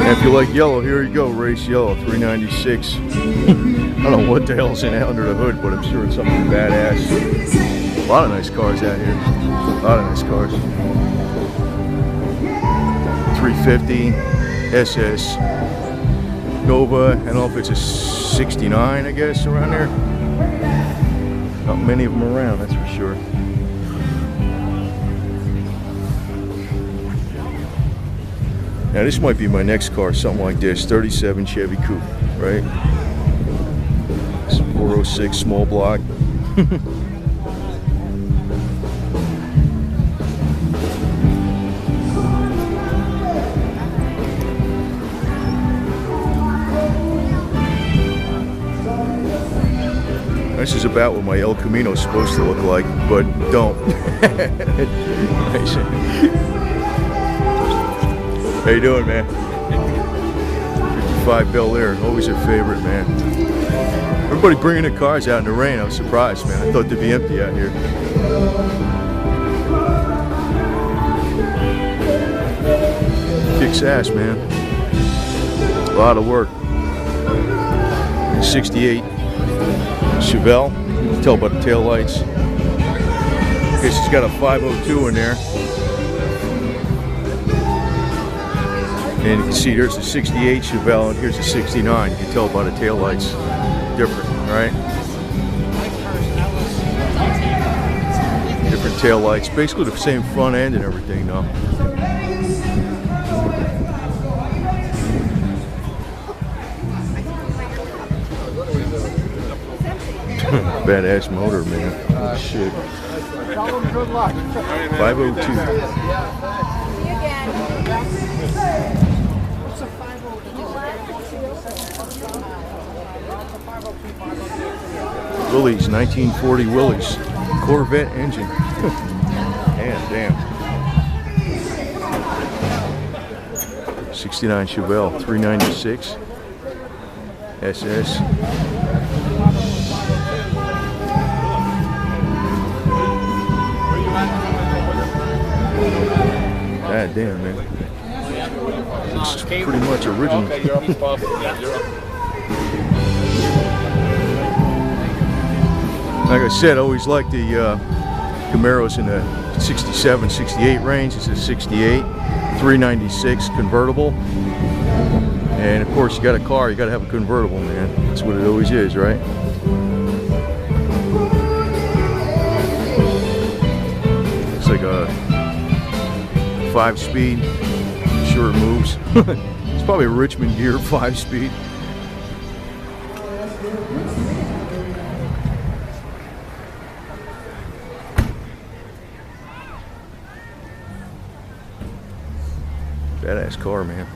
And if you like yellow, here you go, race yellow, 396. I don't know what the hell's in under the hood, but I'm sure it's something badass. A lot of nice cars out here. A lot of nice cars. 350 SS Nova. I don't know if it's a 69, I guess, around there. Not many of them around, that's for sure. Now this might be my next car, something like this, 37 Chevy Coupe, right? It's 406 small block. This is about what my El Camino is supposed to look like, but don't. How you doing, man? 55 Belaire, always a favorite, man. Everybody bringing the cars out in the rain. I was surprised, man. I thought they'd be empty out here. Kicks ass, man. A lot of work. 68 Chevelle. You can tell by the tail lights. Guess it's got a 502 in there. And you can see there's a 68 Chevelle and here's a 69. You can tell by the tail lights. Different, right? Different tail lights. Basically the same front end and everything, though. Badass motor, man. Oh, shit. 502. Willy's, 1940 Willy's. Corvette engine. Damn. 69 Chevelle, 396 SS. God damn, man. Looks pretty much original. Like I said, I always liked the Camaros in the 67, 68 range. It's a 68, 396 convertible. And of course, you got a car, you got to have a convertible, man. That's what it always is, right? It's like a 5-speed. Sure it moves. It's probably a Richmond gear 5-speed. Badass car, man.